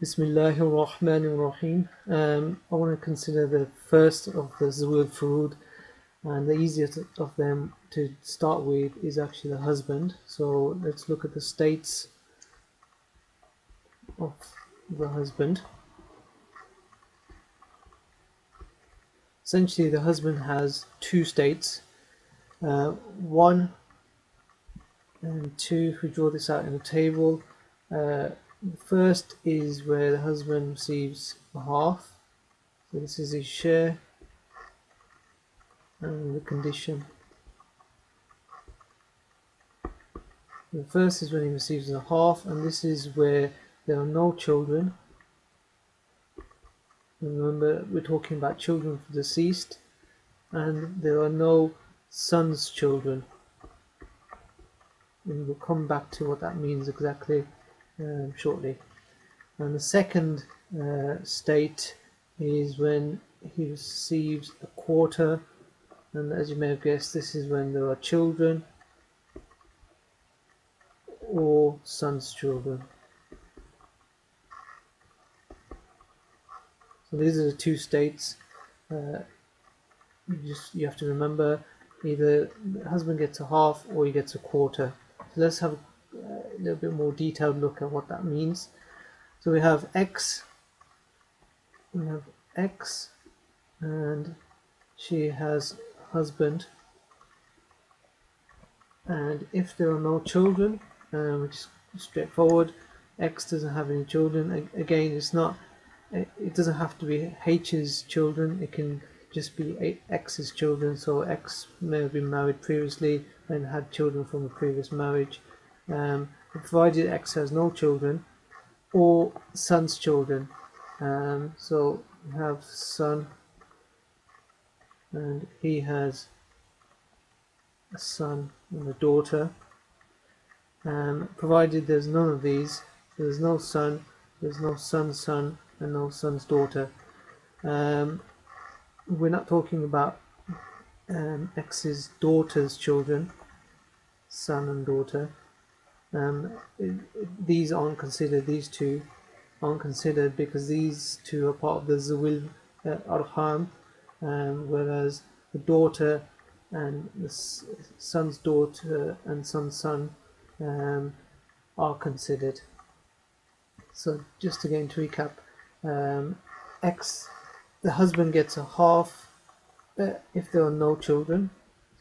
Bismillahir Rahmanir Rahim. I want to consider the first of the Zawil Furud, and the easiest of them to start with is actually the husband. So let's look at the states of the husband. Essentially, the husband has two states, one and two. If we draw this out in a table, the first is where the husband receives a half. So this is his share, and the condition. The first is when he receives a half, and this is where there are no children. Remember, we're talking about children for deceased, and there are no sons' children. And we'll come back to what that means exactly shortly. And the second state is when he receives a quarter, and as you may have guessed, this is when there are children or sons' children. So these are the two states. You have to remember, either the husband gets a half or he gets a quarter. So let's have a little bit more detailed look at what that means. So we have X, and she has husband, and if there are no children, which is straightforward, X doesn't have any children. Again, it doesn't have to be H's children, it can just be X's children. So X may have been married previously and had children from a previous marriage, provided X has no children, or son's children. So we have son, and he has a son and a daughter. Provided there's none of these, there's no son, there's no son's son, and no son's daughter. We're not talking about X's daughter's children, son and daughter. These aren't considered, these two aren't considered, because these two are part of the Zawil Arham, whereas the daughter and the son's daughter and son's son are considered. So just again to recap, the husband gets a half if there are no children.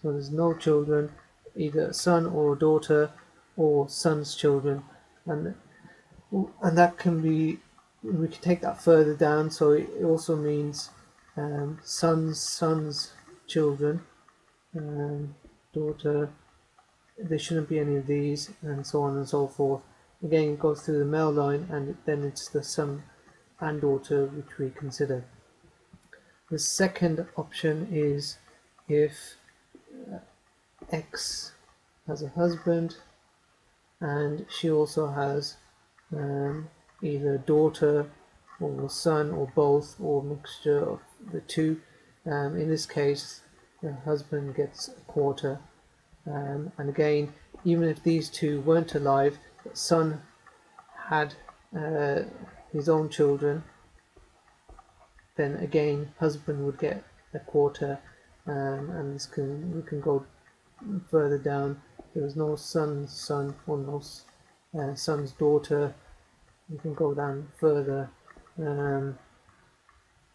So there's no children, either a son or a daughter or son's children, and that can be, we can take that further down. So it also means sons' children, daughter, there shouldn't be any of these, and so on and so forth. Again, it goes through the male line, and then it's the son and daughter which we consider. The second option is if X has a husband and she also has either a daughter or a son or both, or a mixture of the two. In this case, the husband gets a quarter. And again, even if these two weren't alive, the son had his own children, then again husband would get a quarter, and we can go further down. There was no son's son or no son's daughter. You can go down further, and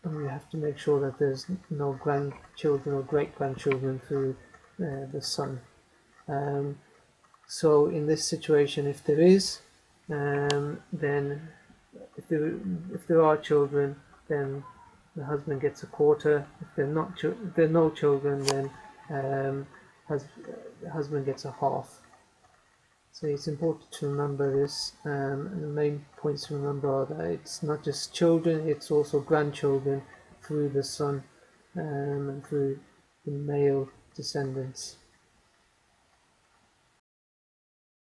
we have to make sure that there's no grandchildren or great-grandchildren through the son. So in this situation, if there is, then if there are children, then the husband gets a quarter. If there are no children, then the husband gets a half. So it's important to remember this, and the main points to remember are that it's not just children, it's also grandchildren through the son and through the male descendants.